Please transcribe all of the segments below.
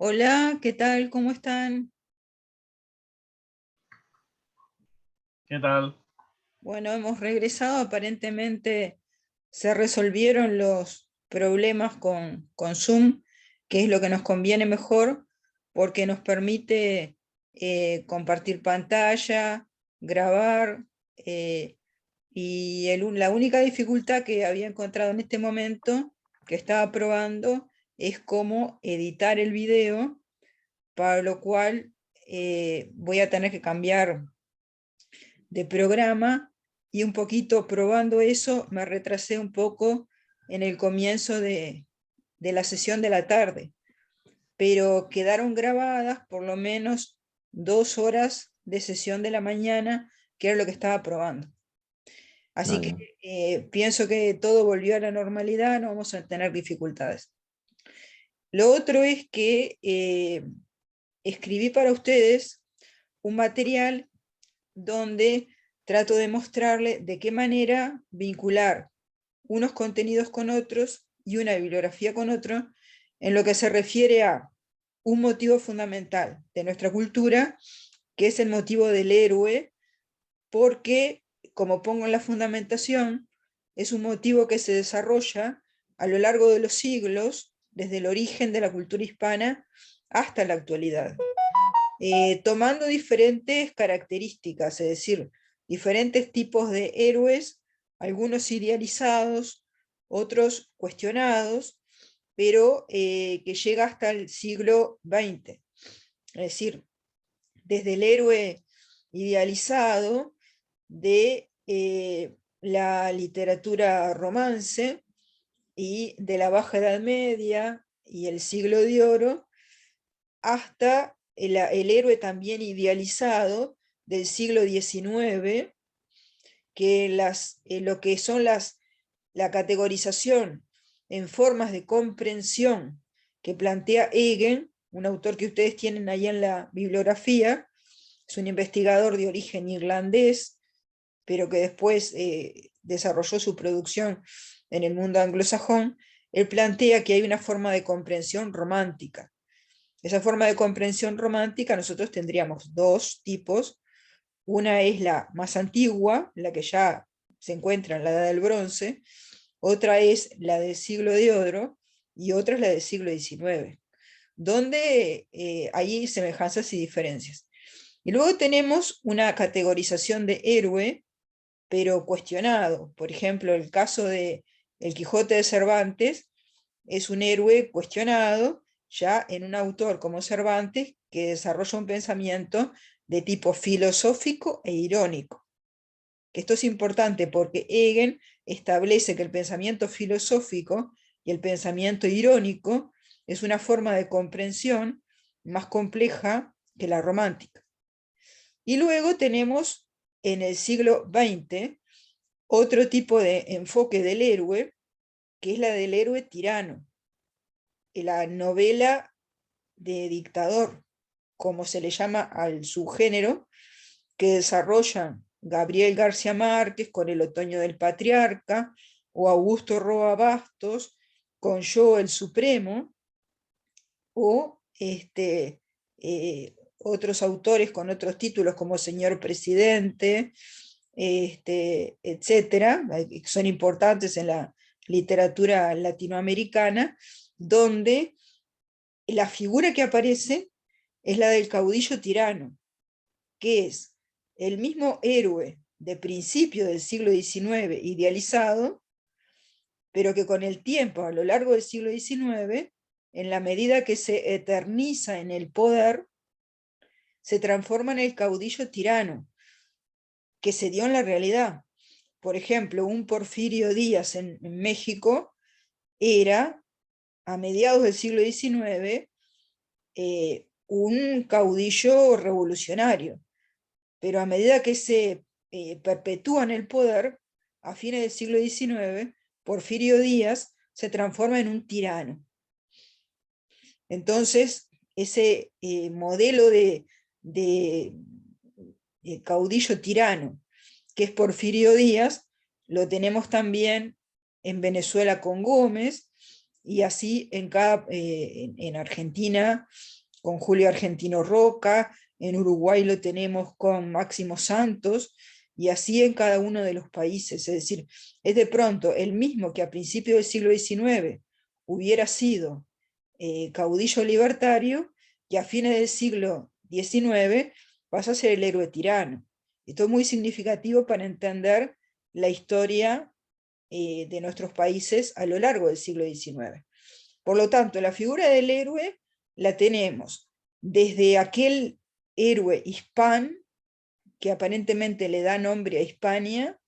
Hola, ¿qué tal? ¿Cómo están? ¿Qué tal? Bueno, hemos regresado, aparentemente se resolvieron los problemas con Zoom, que es lo que nos conviene mejor, porque nos permite compartir pantalla, grabar, y la única dificultad que había encontrado en este momento, que estaba probando, es cómo editar el video, para lo cual voy a tener que cambiar de programa, y un poquito probando eso me retrasé un poco en el comienzo de la sesión de la tarde, pero quedaron grabadas por lo menos 2 horas de sesión de la mañana, que era lo que estaba probando. Ah, Así que ya. pienso que todo volvió a la normalidad, no vamos a tener dificultades. Lo otro es que escribí para ustedes un material donde trato de mostrarle de qué manera vincular unos contenidos con otros y una bibliografía con otro, en lo que se refiere a un motivo fundamental de nuestra cultura, que es el motivo del héroe, porque, como pongo en la fundamentación, es un motivo que se desarrolla a lo largo de los siglos, desde el origen de la cultura hispana hasta la actualidad, tomando diferentes características, es decir, diferentes tipos de héroes, algunos idealizados, otros cuestionados, pero que llega hasta el siglo XX. Es decir, desde el héroe idealizado de la literatura romance y de la Baja Edad Media y el Siglo de Oro, hasta el héroe también idealizado del siglo XIX, que lo que son la categorización en formas de comprensión que plantea Hegen, un autor que ustedes tienen ahí en la bibliografía, es un investigador de origen irlandés, pero que después desarrolló su producción en el mundo anglosajón. Él plantea que hay una forma de comprensión romántica. Esa forma de comprensión romántica nosotros tendríamos dos tipos. Una es la más antigua, la que ya se encuentra en la Edad del Bronce, otra es la del Siglo de Oro y otra es la del siglo XIX, donde hay semejanzas y diferencias. Y luego tenemos una categorización de héroe, pero cuestionado. Por ejemplo, el caso de El Quijote de Cervantes es un héroe cuestionado ya en un autor como Cervantes, que desarrolla un pensamiento de tipo filosófico e irónico. Esto es importante porque Hegel establece que el pensamiento filosófico y el pensamiento irónico es una forma de comprensión más compleja que la romántica. Y luego tenemos en el siglo XX otro tipo de enfoque del héroe, que es la del héroe tirano, la novela de dictador, como se le llama al subgénero, que desarrollan Gabriel García Márquez con El otoño del patriarca, o Augusto Roa Bastos con Yo el Supremo, o otros autores con otros títulos como Señor Presidente, etcétera, que son importantes en la literatura latinoamericana, donde la figura que aparece es la del caudillo tirano, que es el mismo héroe de principio del siglo XIX idealizado, pero que con el tiempo, a lo largo del siglo XIX, en la medida que se eterniza en el poder, se transforma en el caudillo tirano, que se dio en la realidad. Por ejemplo, un Porfirio Díaz en México era, a mediados del siglo XIX, un caudillo revolucionario, pero a medida que se perpetúa en el poder, a fines del siglo XIX, Porfirio Díaz se transforma en un tirano. Entonces, ese modelo de caudillo tirano, que es Porfirio Díaz, lo tenemos también en Venezuela con Gómez, y así en Argentina con Julio Argentino Roca, en Uruguay lo tenemos con Máximo Santos, y así en cada uno de los países. Es decir, es de pronto el mismo que a principios del siglo XIX hubiera sido caudillo libertario, que a fines del siglo XIX pasa a ser el héroe tirano. Esto es muy significativo para entender la historia de nuestros países a lo largo del siglo XIX. Por lo tanto, la figura del héroe la tenemos desde aquel héroe hispán, que aparentemente le da nombre a Hispania,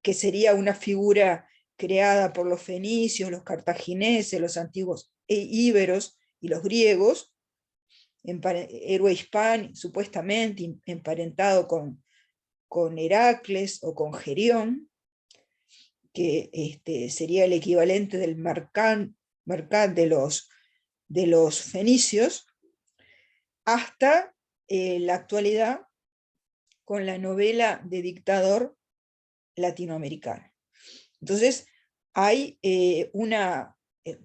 que sería una figura creada por los fenicios, los cartagineses, los antiguos íberos y los griegos, héroe hispán, supuestamente emparentado con Heracles o con Gerión, que sería el equivalente del mercant de los fenicios, hasta la actualidad con la novela de dictador latinoamericano. Entonces, hay una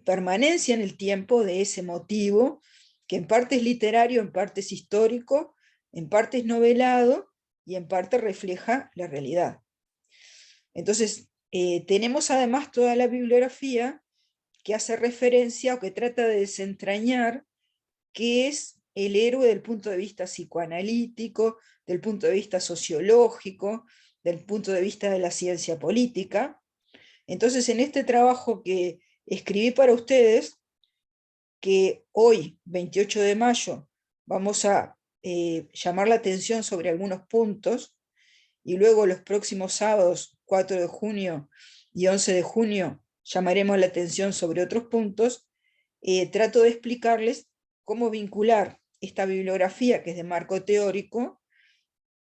permanencia en el tiempo de ese motivo, que en parte es literario, en parte es histórico, en parte es novelado, y en parte refleja la realidad. Entonces, tenemos además toda la bibliografía que hace referencia o que trata de desentrañar qué es el héroe del punto de vista psicoanalítico, del punto de vista sociológico, del punto de vista de la ciencia política. Entonces, en este trabajo que escribí para ustedes, que hoy, 28 de mayo, vamos a llamar la atención sobre algunos puntos, y luego los próximos sábados, 4 de junio y 11 de junio, llamaremos la atención sobre otros puntos, trato de explicarles cómo vincular esta bibliografía, que es de marco teórico,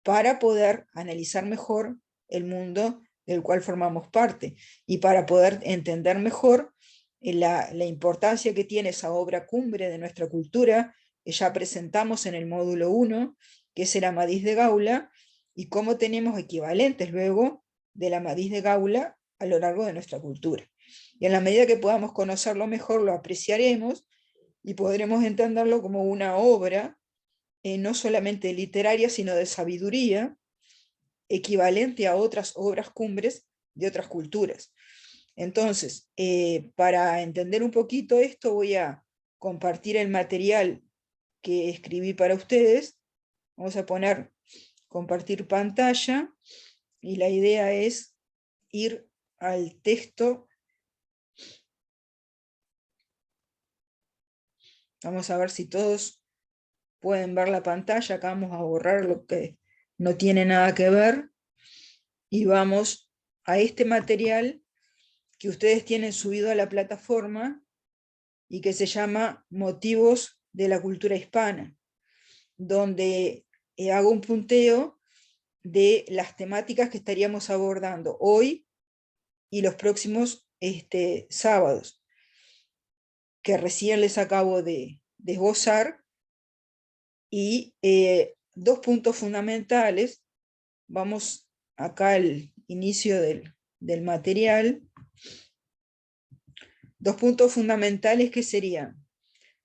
para poder analizar mejor el mundo del cual formamos parte, y para poder entender mejor la importancia que tiene esa obra cumbre de nuestra cultura, que ya presentamos en el módulo 1, que es el Amadís de Gaula, y cómo tenemos equivalentes luego del Amadís de Gaula a lo largo de nuestra cultura. Y en la medida que podamos conocerlo mejor, lo apreciaremos y podremos entenderlo como una obra no solamente literaria, sino de sabiduría, equivalente a otras obras cumbres de otras culturas. Entonces, para entender un poquito esto, voy a compartir el material que escribí para ustedes. Vamos a poner compartir pantalla, y la idea es ir al texto. Vamos a ver si todos pueden ver la pantalla. Acá vamos a borrar lo que no tiene nada que ver, y vamos a este material que ustedes tienen subido a la plataforma y que se llama Motivos de la Cultura Hispana, donde hago un punteo de las temáticas que estaríamos abordando hoy y los próximos sábados, que recién les acabo de esbozar, y dos puntos fundamentales. Vamos acá al inicio del material. Dos puntos fundamentales que serían,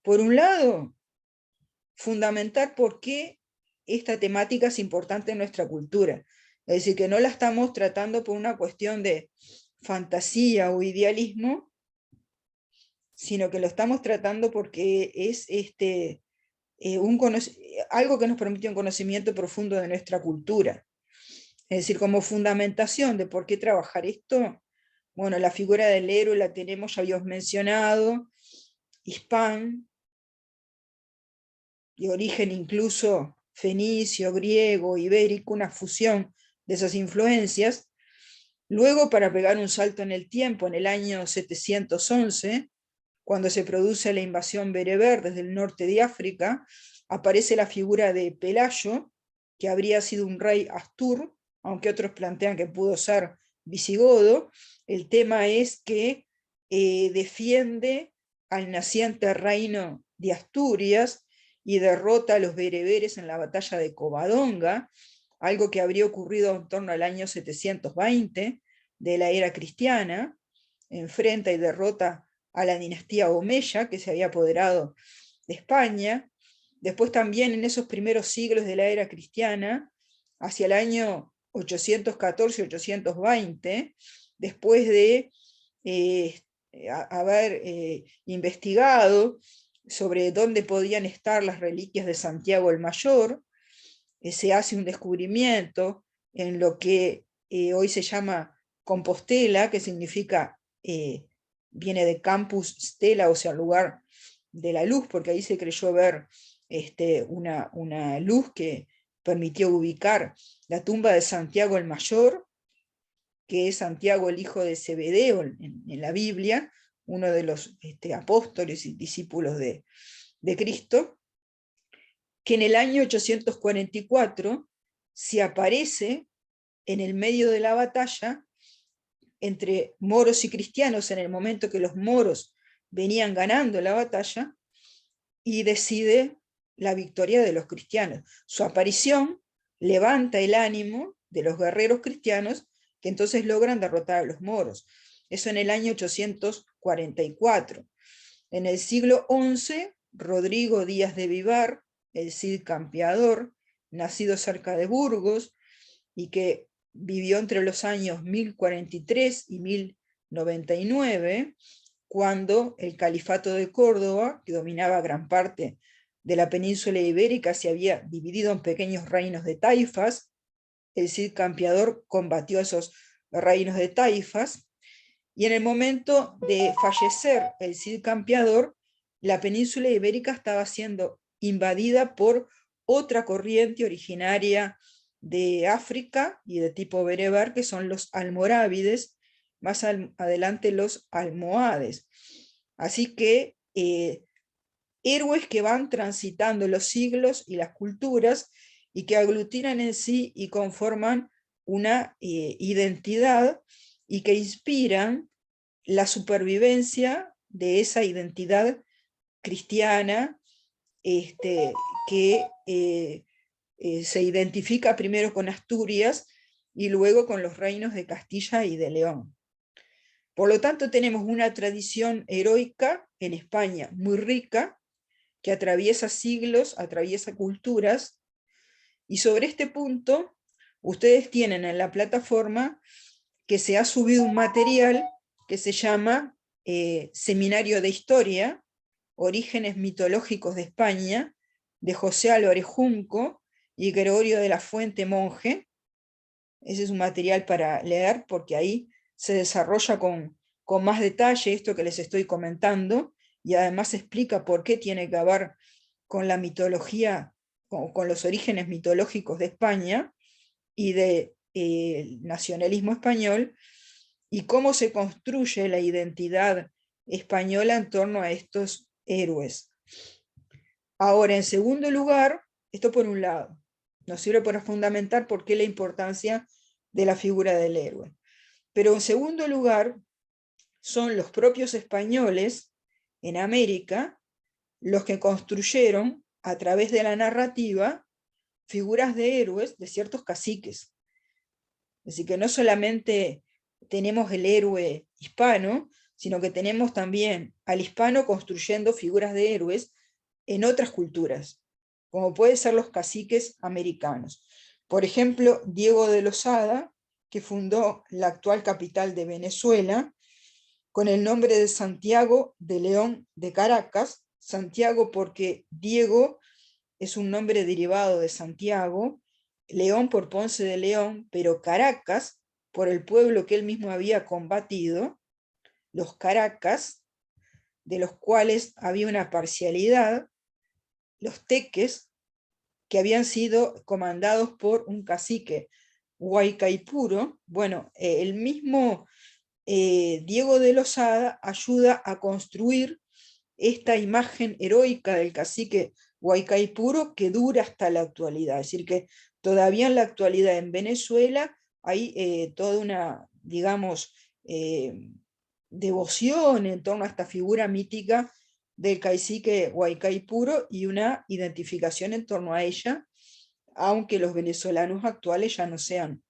por un lado, fundamentar por qué esta temática es importante en nuestra cultura. Es decir, que no la estamos tratando por una cuestión de fantasía o idealismo, sino que lo estamos tratando porque es algo que nos permite un conocimiento profundo de nuestra cultura. Es decir, como fundamentación de por qué trabajar esto, bueno, la figura del héroe la tenemos, ya habíamos mencionado, hispán, de origen incluso fenicio, griego, ibérico, una fusión de esas influencias. Luego, para pegar un salto en el tiempo, en el año 711, cuando se produce la invasión bereber desde el norte de África, aparece la figura de Pelayo, que habría sido un rey Astur, aunque otros plantean que pudo ser visigodo. el tema es que defiende al naciente reino de Asturias y derrota a los bereberes en la batalla de Covadonga, algo que habría ocurrido en torno al año 720 de la era cristiana. Enfrenta y derrota a la dinastía Omeya, que se había apoderado de España. Después también en esos primeros siglos de la era cristiana, hacia el año 814-820, después de haber investigado sobre dónde podían estar las reliquias de Santiago el Mayor, se hace un descubrimiento en lo que hoy se llama Compostela, que significa, viene de Campus Stella, o sea, lugar de la luz, porque ahí se creyó ver una luz que permitió ubicar la tumba de Santiago el Mayor, que es Santiago el hijo de Zebedeo en la Biblia, uno de los apóstoles y discípulos de Cristo, que en el año 844 se aparece en el medio de la batalla entre moros y cristianos, en el momento que los moros venían ganando la batalla, y decide la victoria de los cristianos. Su aparición levanta el ánimo de los guerreros cristianos, que entonces logran derrotar a los moros. Eso en el año 844. En el siglo XI, Rodrigo Díaz de Vivar, el Cid Campeador, nacido cerca de Burgos, y que vivió entre los años 1043 y 1099, cuando el califato de Córdoba, que dominaba gran parte de la península ibérica, se había dividido en pequeños reinos de taifas. El Cid Campeador combatió a esos reinos de taifas, y en el momento de fallecer el Cid Campeador, la península ibérica estaba siendo invadida por otra corriente originaria de África y de tipo bereber, que son los almorávides, más adelante los almohades. Así que héroes que van transitando los siglos y las culturas, y que aglutinan en sí y conforman una identidad, y que inspiran la supervivencia de esa identidad cristiana, que se identifica primero con Asturias y luego con los reinos de Castilla y de León. Por lo tanto, tenemos una tradición heroica en España muy rica, que atraviesa siglos, atraviesa culturas, y sobre este punto ustedes tienen en la plataforma que se ha subido un material que se llama Seminario de Historia, Orígenes Mitológicos de España, de José Álvarez Junco y Gregorio de la Fuente Monje. Ese es un material para leer, porque ahí se desarrolla con más detalle esto que les estoy comentando, y además explica por qué tiene que ver con la mitología, con los orígenes mitológicos de España y del nacionalismo español, y cómo se construye la identidad española en torno a estos héroes. Ahora, en segundo lugar, esto por un lado, nos sirve para fundamentar por qué la importancia de la figura del héroe. Pero en segundo lugar, son los propios españoles en América los que construyeron, a través de la narrativa, figuras de héroes de ciertos caciques. Así que no solamente tenemos el héroe hispano, sino que tenemos también al hispano construyendo figuras de héroes en otras culturas, como pueden ser los caciques americanos. Por ejemplo, Diego de Losada, que fundó la actual capital de Venezuela, con el nombre de Santiago de León de Caracas. Santiago porque Diego es un nombre derivado de Santiago, León por Ponce de León, pero Caracas por el pueblo que él mismo había combatido, los Caracas, de los cuales había una parcialidad, los teques, que habían sido comandados por un cacique Huaycaipuro. Bueno, el mismo Diego de Losada ayuda a construir esta imagen heroica del cacique Huaycaipuro, que dura hasta la actualidad. Es decir, que todavía en la actualidad en Venezuela hay toda una, digamos, devoción en torno a esta figura mítica del cacique Huaycaipuro y una identificación en torno a ella, aunque los venezolanos actuales ya no sean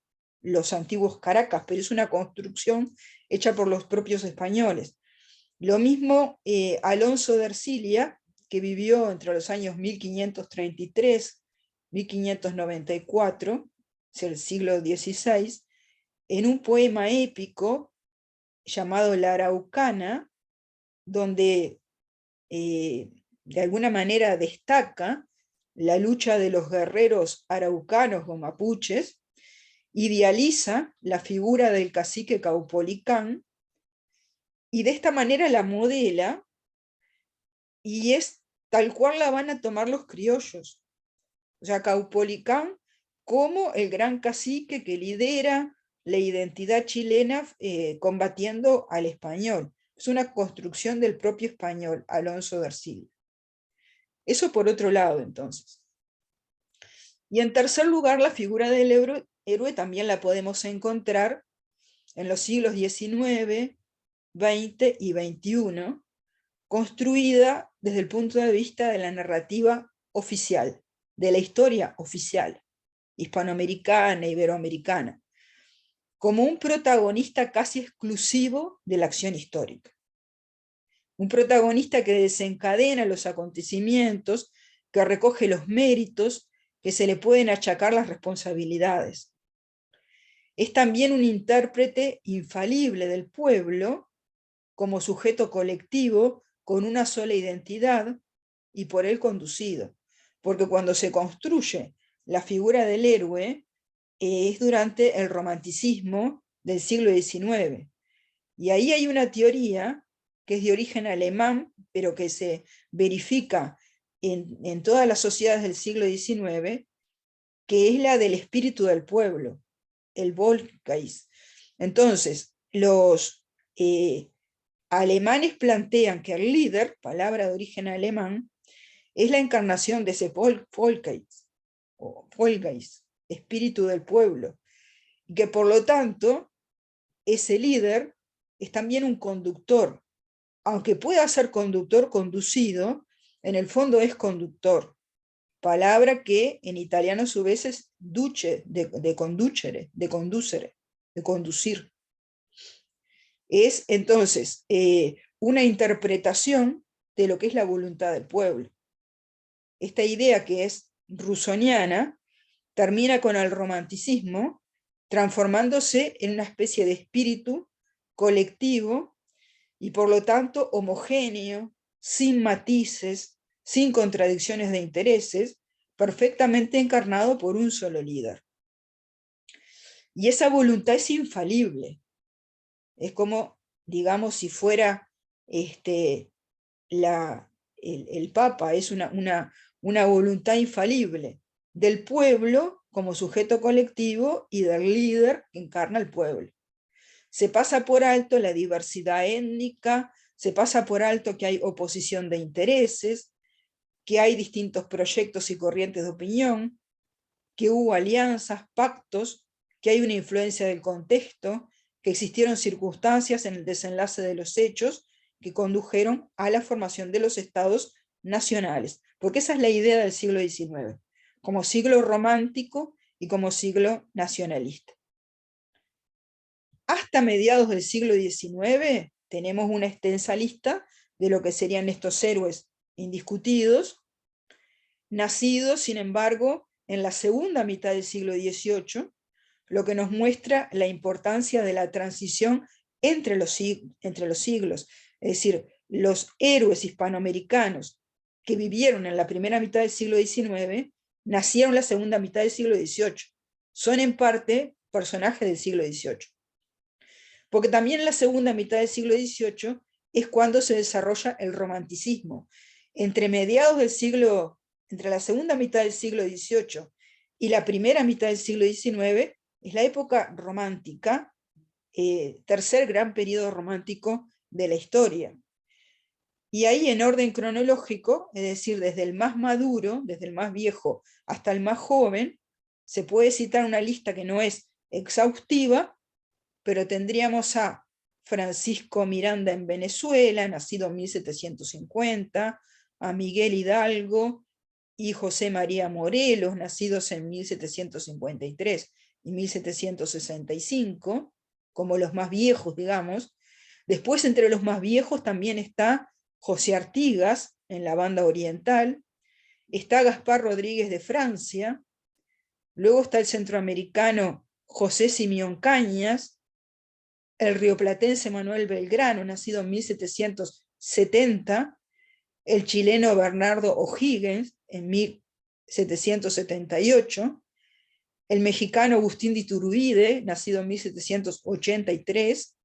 los antiguos Caracas, pero es una construcción hecha por los propios españoles. Lo mismo Alonso de Ercilia, que vivió entre los años 1533-1594, es el siglo XVI, en un poema épico llamado La Araucana, donde de alguna manera destaca la lucha de los guerreros araucanos o mapuches, idealiza la figura del cacique Caupolicán, y de esta manera la modela, y es tal cual la van a tomar los criollos. O sea, Caupolicán como el gran cacique que lidera la identidad chilena combatiendo al español. Es una construcción del propio español, Alonso de Ercilia. Eso por otro lado, entonces. Y en tercer lugar, la figura del héroe también la podemos encontrar en los siglos XIX, XX y XXI, construida desde el punto de vista de la narrativa oficial, de la historia oficial, hispanoamericana, iberoamericana, como un protagonista casi exclusivo de la acción histórica. Un protagonista que desencadena los acontecimientos, que recoge los méritos, que se le pueden achacar las responsabilidades. Es también un intérprete infalible del pueblo, como sujeto colectivo, con una sola identidad, y por él conducido. Porque cuando se construye la figura del héroe, es durante el romanticismo del siglo XIX. Y ahí hay una teoría que es de origen alemán, pero que se verifica en todas las sociedades del siglo XIX, que es la del espíritu del pueblo, el Volksgeist. Entonces, los alemanes plantean que el líder, palabra de origen alemán, es la encarnación de ese Volksgeist, o Volksgeist, espíritu del pueblo, y que por lo tanto ese líder es también un conductor, aunque pueda ser conductor conducido, en el fondo es conductor, palabra que en italiano a su vez es duce, de conducere, de conducere, de conducir. Es entonces una interpretación de lo que es la voluntad del pueblo. Esta idea que es rusoniana termina con el romanticismo, transformándose en una especie de espíritu colectivo y por lo tanto homogéneo, sin matices, sin contradicciones de intereses, perfectamente encarnado por un solo líder. Y esa voluntad es infalible. Es como, digamos, si fuera el Papa, es una voluntad infalible del pueblo como sujeto colectivo y del líder que encarna el pueblo. Se pasa por alto la diversidad étnica, se pasa por alto que hay oposición de intereses, que hay distintos proyectos y corrientes de opinión, que hubo alianzas, pactos, que hay una influencia del contexto, que existieron circunstancias en el desenlace de los hechos que condujeron a la formación de los estados nacionales, porque esa es la idea del siglo XIX, como siglo romántico y como siglo nacionalista. Hasta mediados del siglo XIX tenemos una extensa lista de lo que serían estos héroes indiscutidos, nacidos, sin embargo, en la segunda mitad del siglo XVIII, lo que nos muestra la importancia de la transición entre los siglos, es decir, los héroes hispanoamericanos que vivieron en la primera mitad del siglo XIX, nacieron en la segunda mitad del siglo XVIII, son en parte personajes del siglo XVIII. Porque también en la segunda mitad del siglo XVIII es cuando se desarrolla el romanticismo. Entre la segunda mitad del siglo XVIII y la primera mitad del siglo XIX es la época romántica, tercer gran periodo romántico de la historia. Y ahí en orden cronológico, es decir, desde el más maduro, desde el más viejo hasta el más joven, se puede citar una lista que no es exhaustiva, pero tendríamos a Francisco Miranda en Venezuela, nacido en 1750, a Miguel Hidalgo y José María Morelos, nacidos en 1753 y 1765, como los más viejos, digamos. Después, entre los más viejos, también está José Artigas, en la banda oriental, está Gaspar Rodríguez de Francia, luego está el centroamericano José Simeón Cañas, el rioplatense Manuel Belgrano, nacido en 1770, el chileno Bernardo O'Higgins, en 1778, el mexicano Agustín de Iturbide, nacido en 1783,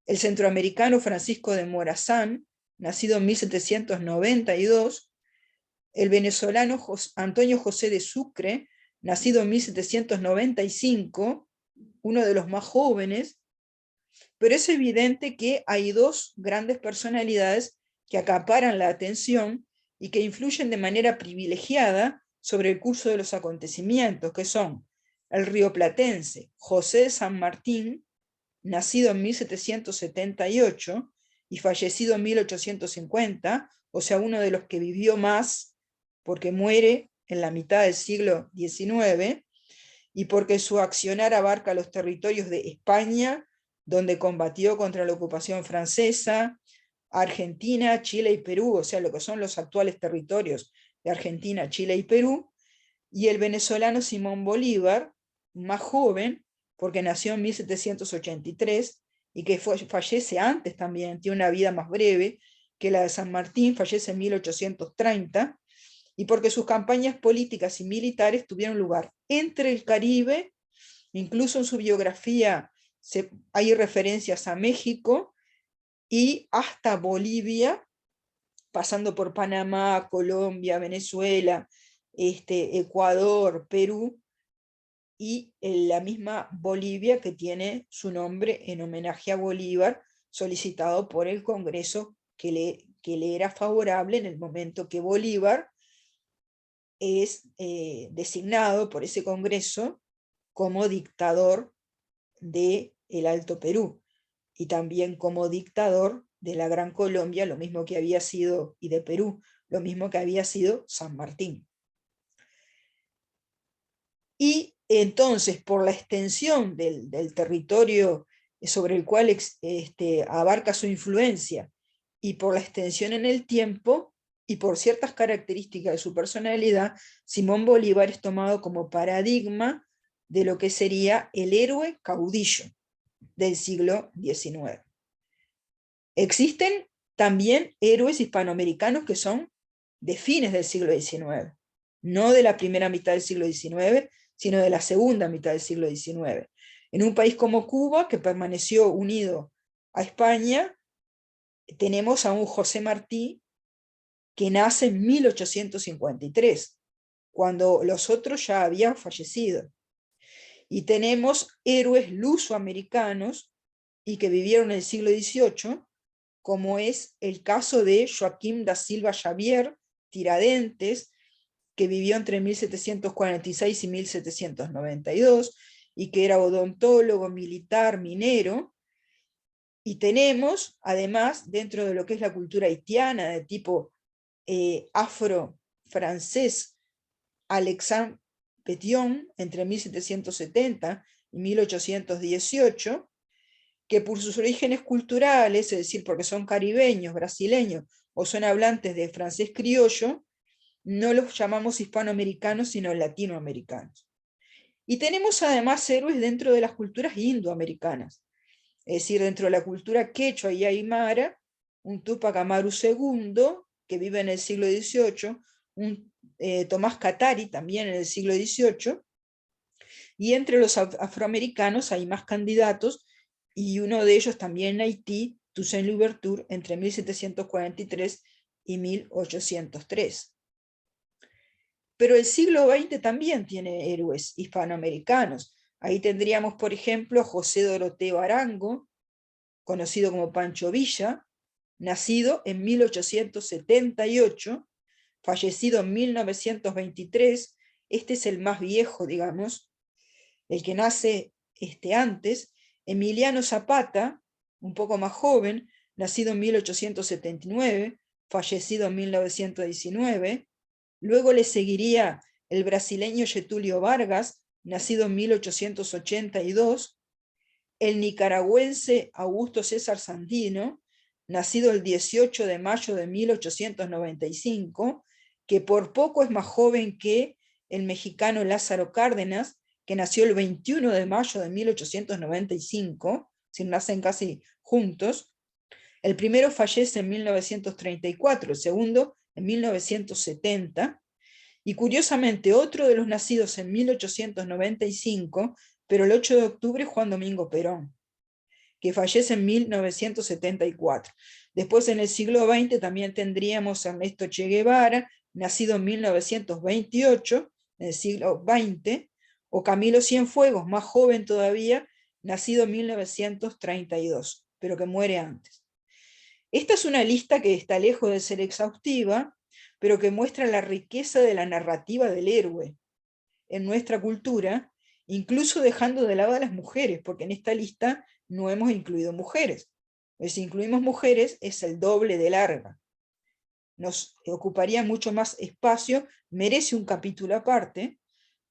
el centroamericano Francisco de Morazán, nacido en 1792, el venezolano Antonio José de Sucre, nacido en 1795, uno de los más jóvenes, pero es evidente que hay dos grandes personalidades que acaparan la atención y que influyen de manera privilegiada sobre el curso de los acontecimientos, que son el rioplatense José de San Martín, nacido en 1778 y fallecido en 1850, o sea, uno de los que vivió más, porque muere en la mitad del siglo XIX, y porque su accionar abarca los territorios de España, donde combatió contra la ocupación francesa, Argentina, Chile y Perú, o sea, lo que son los actuales territorios de Argentina, Chile y Perú, y el venezolano Simón Bolívar, más joven, porque nació en 1783 y que fallece antes también, tiene una vida más breve que la de San Martín, fallece en 1830, y porque sus campañas políticas y militares tuvieron lugar entre el Caribe, incluso en su biografía hay referencias a México, y hasta Bolivia, pasando por Panamá, Colombia, Venezuela, Ecuador, Perú, y en la misma Bolivia, que tiene su nombre en homenaje a Bolívar, solicitado por el Congreso que le era favorable en el momento que Bolívar es designado por ese Congreso como dictador del Alto Perú, y también como dictador de la Gran Colombia, lo mismo que había sido, y de Perú, lo mismo que había sido San Martín. Y entonces, por la extensión del territorio sobre el cual abarca su influencia, y por la extensión en el tiempo, y por ciertas características de su personalidad, Simón Bolívar es tomado como paradigma de lo que sería el héroe caudillo del siglo XIX. Existen también héroes hispanoamericanos que son de fines del siglo XIX, no de la primera mitad del siglo XIX, sino de la segunda mitad del siglo XIX. En un país como Cuba, que permaneció unido a España, tenemos a un José Martí que nace en 1853, cuando los otros ya habían fallecido. Y tenemos héroes lusoamericanos y que vivieron en el siglo XVIII, como es el caso de Joaquim da Silva Xavier, Tiradentes, que vivió entre 1746 y 1792, y que era odontólogo, militar, minero. Y tenemos, además, dentro de lo que es la cultura haitiana, de tipo afro-francés, Alexandre Pétion, entre 1770 y 1818, que por sus orígenes culturales, es decir, porque son caribeños, brasileños, o son hablantes de francés criollo, no los llamamos hispanoamericanos, sino latinoamericanos. Y tenemos además héroes dentro de las culturas indoamericanas, es decir, dentro de la cultura quechua y aymara, un Túpac Amaru II, que vive en el siglo XVIII, un Tomás Catari, también en el siglo XVIII, y entre los afroamericanos hay más candidatos, y uno de ellos también en Haití, Toussaint Louverture, entre 1743 y 1803. Pero el siglo XX también tiene héroes hispanoamericanos. Ahí tendríamos, por ejemplo, a José Doroteo Arango, conocido como Pancho Villa, nacido en 1878, fallecido en 1923, este es el más viejo, digamos, el que nace antes. Emiliano Zapata, un poco más joven, nacido en 1879, fallecido en 1919. Luego le seguiría el brasileño Getúlio Vargas, nacido en 1882, el nicaragüense Augusto César Sandino, nacido el 18 de mayo de 1895, que por poco es más joven que el mexicano Lázaro Cárdenas, que nació el 21 de mayo de 1895, si nacen casi juntos. El primero fallece en 1934, el segundo en 1970, y curiosamente otro de los nacidos en 1895, pero el 8 de octubre, Juan Domingo Perón, que fallece en 1974. Después, en el siglo XX, también tendríamos a Ernesto Che Guevara, nacido en 1928, en el siglo XX, o Camilo Cienfuegos, más joven todavía, nacido en 1932, pero que muere antes. Esta es una lista que está lejos de ser exhaustiva, pero que muestra la riqueza de la narrativa del héroe en nuestra cultura, incluso dejando de lado a las mujeres, porque en esta lista no hemos incluido mujeres. Si incluimos mujeres es el doble de larga. Nos ocuparía mucho más espacio, merece un capítulo aparte,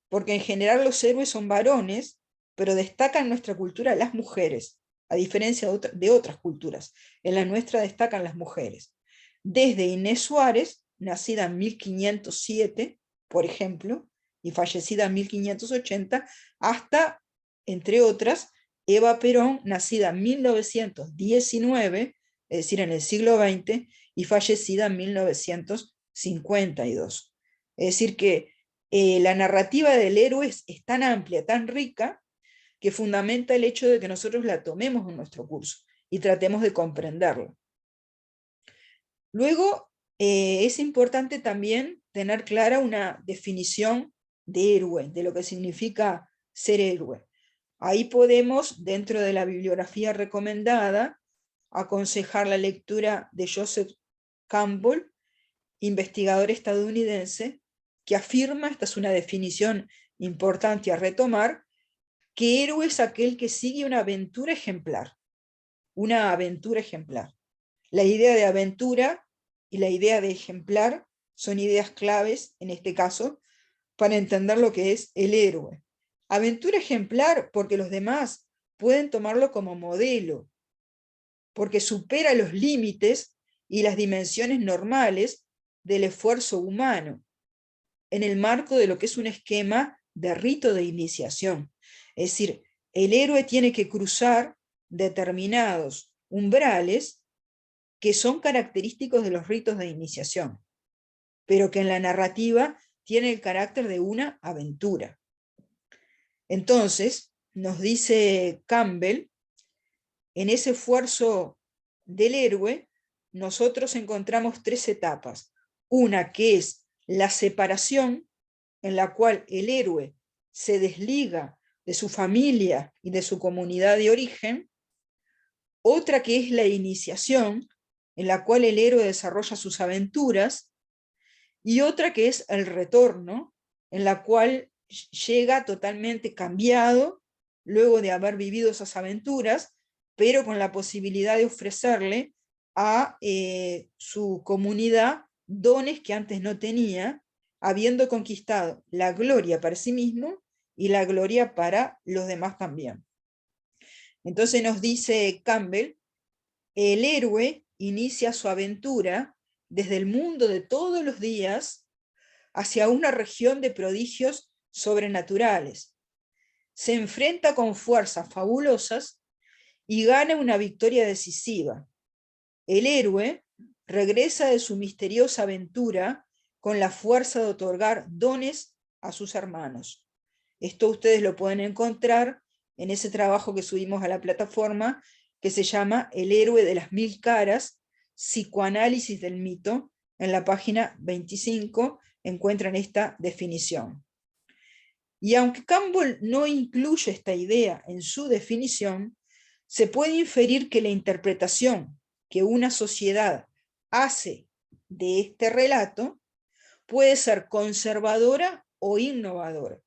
porque en general los héroes son varones, pero destacan en nuestra cultura las mujeres, a diferencia de otras culturas. En la nuestra destacan las mujeres. Desde Inés Suárez, nacida en 1507, por ejemplo, y fallecida en 1580, hasta, entre otras, Eva Perón, nacida en 1919, es decir, en el siglo XX, y fallecida en 1952. Es decir, que la narrativa del héroe es tan amplia, tan rica, que fundamenta el hecho de que nosotros la tomemos en nuestro curso y tratemos de comprenderla. Luego, es importante también tener clara una definición de héroe, de lo que significa ser héroe. Ahí podemos, dentro de la bibliografía recomendada, aconsejar la lectura de Joseph Campbell, investigador estadounidense, que afirma, esta es una definición importante a retomar, que héroe es aquel que sigue una aventura ejemplar. Una aventura ejemplar. La idea de aventura y la idea de ejemplar son ideas claves, en este caso, para entender lo que es el héroe. Aventura ejemplar porque los demás pueden tomarlo como modelo, porque supera los límites y las dimensiones normales del esfuerzo humano, en el marco de lo que es un esquema de rito de iniciación. Es decir, el héroe tiene que cruzar determinados umbrales que son característicos de los ritos de iniciación, pero que en la narrativa tiene el carácter de una aventura. Entonces, nos dice Campbell, en ese esfuerzo del héroe, nosotros encontramos tres etapas. Una que es la separación, en la cual el héroe se desliga de su familia y de su comunidad de origen. Otra que es la iniciación, en la cual el héroe desarrolla sus aventuras. Y otra que es el retorno, en la cual llega totalmente cambiado, luego de haber vivido esas aventuras, pero con la posibilidad de ofrecerle a su comunidad dones que antes no tenía, habiendo conquistado la gloria para sí mismo y la gloria para los demás también. Entonces nos dice Campbell, el héroe inicia su aventura desde el mundo de todos los días hacia una región de prodigios sobrenaturales. Se enfrenta con fuerzas fabulosas y gana una victoria decisiva. El héroe regresa de su misteriosa aventura con la fuerza de otorgar dones a sus hermanos. Esto ustedes lo pueden encontrar en ese trabajo que subimos a la plataforma, que se llama El héroe de las 1000 caras, psicoanálisis del mito. En la página 25 encuentran esta definición. Y aunque Campbell no incluye esta idea en su definición, se puede inferir que la interpretación que una sociedad hace de este relato puede ser conservadora o innovadora.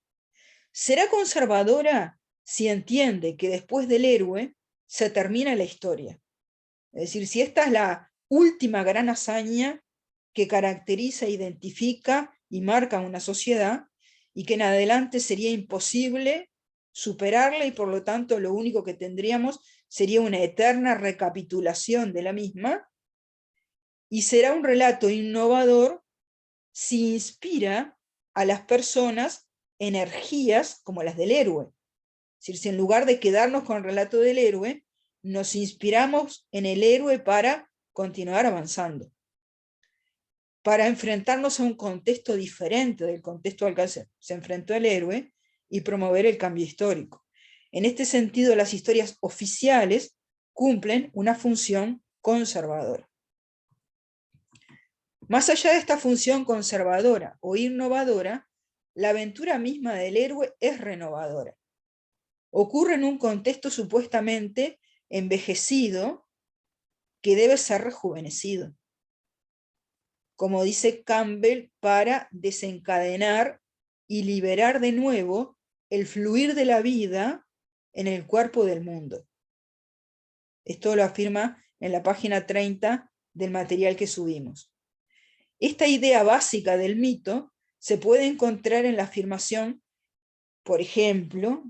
Será conservadora si entiende que después del héroe se termina la historia. Es decir, si esta es la última gran hazaña que caracteriza, identifica y marca una sociedad, y que en adelante sería imposible superarla, y por lo tanto lo único que tendríamos sería una eterna recapitulación de la misma, y será un relato innovador si inspira a las personas energías como las del héroe. Es decir, si en lugar de quedarnos con el relato del héroe, nos inspiramos en el héroe para continuar avanzando, para enfrentarnos a un contexto diferente del contexto al que se enfrentó el héroe y promover el cambio histórico. En este sentido, las historias oficiales cumplen una función conservadora. Más allá de esta función conservadora o innovadora, la aventura misma del héroe es renovadora. Ocurre en un contexto supuestamente envejecido que debe ser rejuvenecido, como dice Campbell, para desencadenar y liberar de nuevo el fluir de la vida en el cuerpo del mundo. Esto lo afirma en la página 30 del material que subimos. Esta idea básica del mito se puede encontrar en la afirmación, por ejemplo,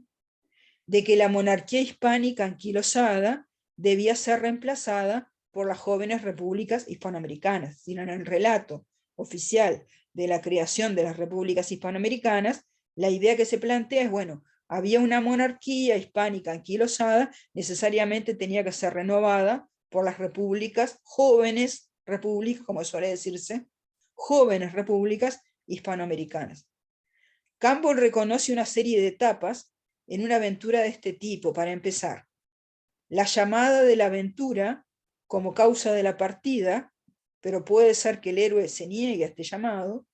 de que la monarquía hispánica anquilosada debía ser reemplazada por las jóvenes repúblicas hispanoamericanas. Sino en el relato oficial de la creación de las repúblicas hispanoamericanas, la idea que se plantea es, bueno, había una monarquía hispánica anquilosada, necesariamente tenía que ser renovada por las repúblicas, jóvenes repúblicas, como suele decirse, jóvenes repúblicas hispanoamericanas. Campbell reconoce una serie de etapas en una aventura de este tipo. Para empezar, la llamada de la aventura como causa de la partida, pero puede ser que el héroe se niegue a este llamado,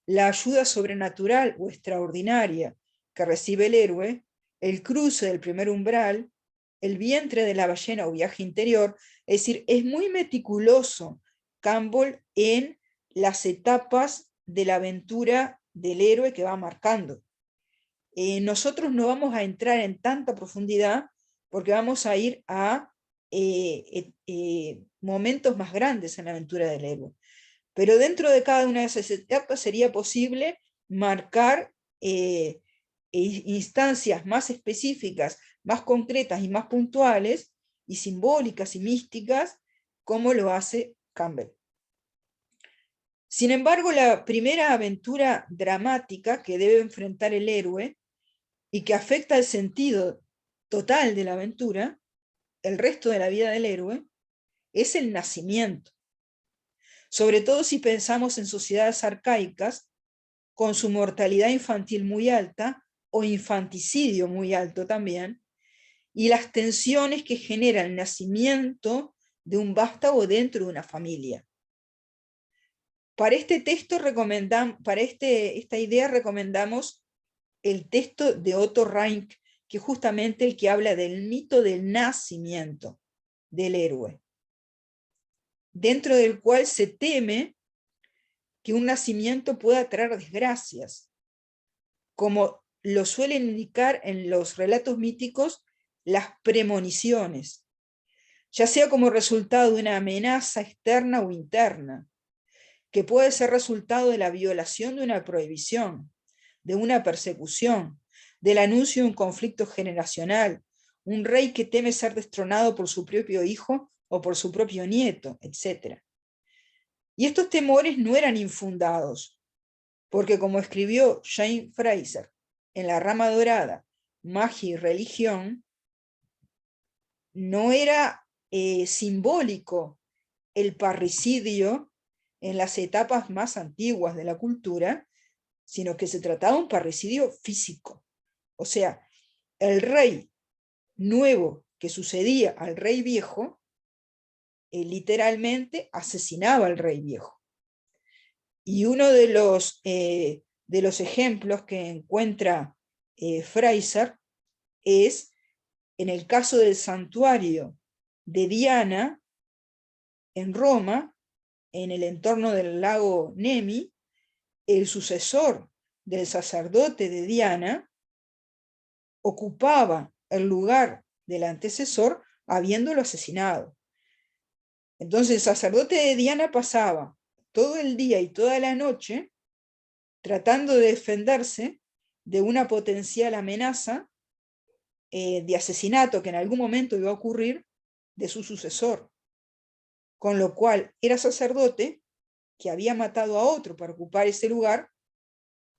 la ayuda sobrenatural o extraordinaria que recibe el héroe, el cruce del primer umbral, el vientre de la ballena o viaje interior. Es decir, es muy meticuloso Campbell en las etapas de la aventura del héroe que va marcando. Nosotros no vamos a entrar en tanta profundidad porque vamos a ir a momentos más grandes en la aventura del héroe. Pero dentro de cada una de esas etapas sería posible marcar instancias más específicas, más concretas y más puntuales, y simbólicas y místicas, como lo hace Campbell. Sin embargo, la primera aventura dramática que debe enfrentar el héroe y que afecta el sentido total de la aventura, el resto de la vida del héroe, es el nacimiento. Sobre todo si pensamos en sociedades arcaicas, con su mortalidad infantil muy alta, o infanticidio muy alto también, y las tensiones que genera el nacimiento de un vástago dentro de una familia. Para este texto esta idea recomendamos el texto de Otto Rank, que es justamente el que habla del mito del nacimiento del héroe, dentro del cual se teme que un nacimiento pueda traer desgracias, como lo suelen indicar en los relatos míticos las premoniciones, ya sea como resultado de una amenaza externa o interna, que puede ser resultado de la violación de una prohibición, de una persecución, del anuncio de un conflicto generacional, un rey que teme ser destronado por su propio hijo o por su propio nieto, etc. Y estos temores no eran infundados, porque como escribió Jane Fraser en La rama dorada, Magia y religión, no era simbólico el parricidio en las etapas más antiguas de la cultura, sino que se trataba de un parricidio físico. O sea, el rey nuevo que sucedía al rey viejo, literalmente asesinaba al rey viejo. Y uno de los ejemplos que encuentra Fraser es en el caso del santuario de Diana en Roma, en el entorno del lago Nemi. El sucesor del sacerdote de Diana ocupaba el lugar del antecesor habiéndolo asesinado. Entonces el sacerdote de Diana pasaba todo el día y toda la noche tratando de defenderse de una potencial amenaza de asesinato que en algún momento iba a ocurrir de su sucesor, con lo cual era sacerdote que había matado a otro para ocupar ese lugar,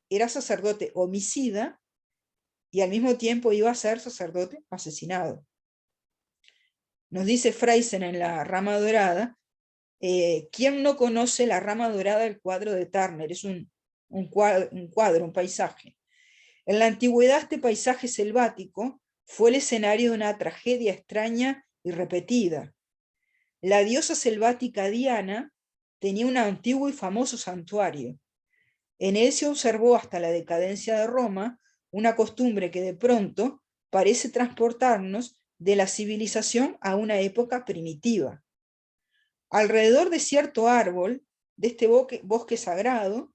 era sacerdote homicida y al mismo tiempo iba a ser sacerdote asesinado. Nos dice Freisen en La Rama Dorada, ¿quién no conoce La Rama Dorada del cuadro de Turner? Es un cuadro, un paisaje. En la antigüedad este paisaje selvático fue el escenario de una tragedia extraña y repetida. La diosa selvática Diana tenía un antiguo y famoso santuario. En él se observó hasta la decadencia de Roma una costumbre que de pronto parece transportarnos de la civilización a una época primitiva. Alrededor de cierto árbol, de este bosque sagrado,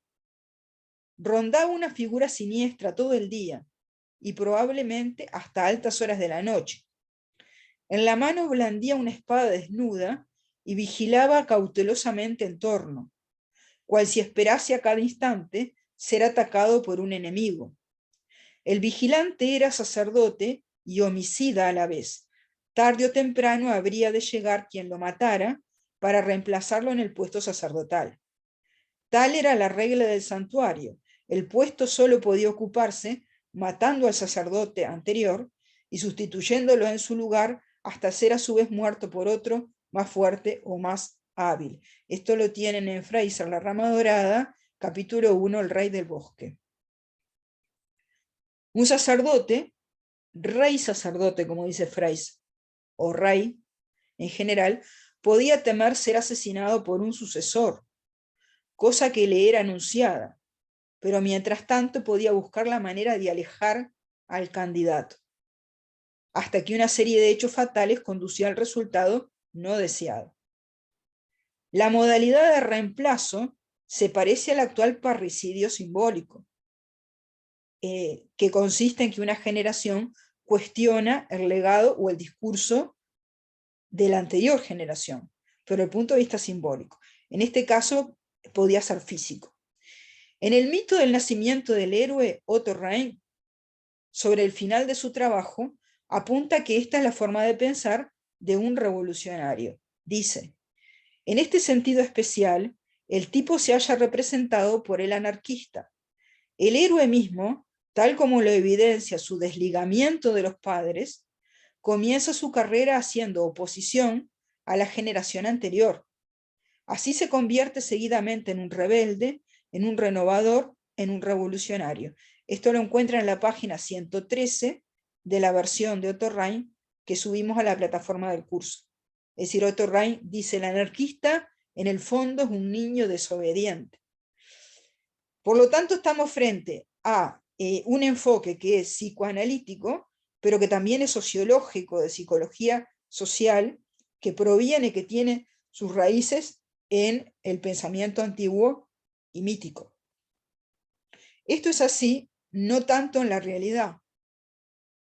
rondaba una figura siniestra todo el día y probablemente hasta altas horas de la noche. En la mano blandía una espada desnuda y vigilaba cautelosamente en torno, cual si esperase a cada instante ser atacado por un enemigo. El vigilante era sacerdote y homicida a la vez. Tarde o temprano habría de llegar quien lo matara para reemplazarlo en el puesto sacerdotal. Tal era la regla del santuario. El puesto solo podía ocuparse matando al sacerdote anterior y sustituyéndolo en su lugar hasta ser a su vez muerto por otro más fuerte o más hábil. Esto lo tienen en Fraser, La Rama Dorada, capítulo 1, El Rey del Bosque. Un sacerdote, rey sacerdote, como dice Fraser, o rey en general, podía temer ser asesinado por un sucesor, cosa que le era anunciada, pero mientras tanto podía buscar la manera de alejar al candidato, hasta que una serie de hechos fatales conducía al resultado no deseado. La modalidad de reemplazo se parece al actual parricidio simbólico, que consiste en que una generación cuestiona el legado o el discurso de la anterior generación, pero el punto de vista simbólico. En este caso podía ser físico. En el mito del nacimiento del héroe, Otto Rein, sobre el final de su trabajo, apunta que esta es la forma de pensar de un revolucionario. Dice, en este sentido especial, el tipo se halla representado por el anarquista. El héroe mismo, tal como lo evidencia su desligamiento de los padres, comienza su carrera haciendo oposición a la generación anterior. Así se convierte seguidamente en un rebelde, en un renovador, en un revolucionario. Esto lo encuentra en la página 113 de la versión de Otto Rein que subimos a la plataforma del curso. Es decir, Otto Rein dice, el anarquista en el fondo es un niño desobediente. Por lo tanto, estamos frente a un enfoque que es psicoanalítico, pero que también es sociológico, de psicología social, que proviene, que tiene sus raíces en el pensamiento antiguo y mítico. Esto es así, no tanto en la realidad,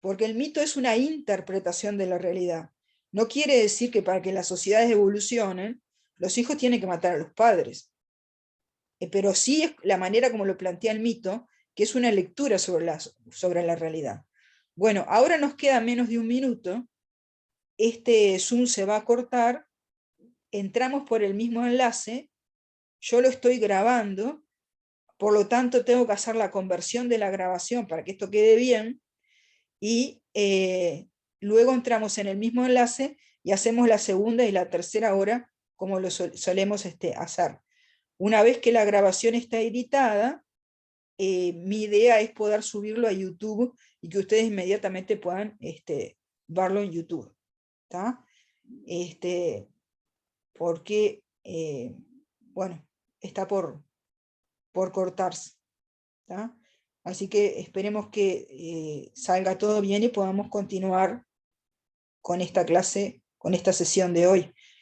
porque el mito es una interpretación de la realidad. No quiere decir que para que las sociedades evolucionen, los hijos tienen que matar a los padres. Pero sí es la manera como lo plantea el mito, que es una lectura sobre la realidad. Bueno, ahora nos queda menos de un minuto, este Zoom se va a cortar, entramos por el mismo enlace, yo lo estoy grabando, por lo tanto tengo que hacer la conversión de la grabación para que esto quede bien, y luego entramos en el mismo enlace y hacemos la segunda y la tercera hora como lo solemos hacer. Una vez que la grabación está editada, mi idea es poder subirlo a YouTube y que ustedes inmediatamente puedan verlo en YouTube. ¿Tá? Porque, bueno, está por cortarse. ¿Tá? Así que esperemos que salga todo bien y podamos continuar con esta clase, con esta sesión de hoy.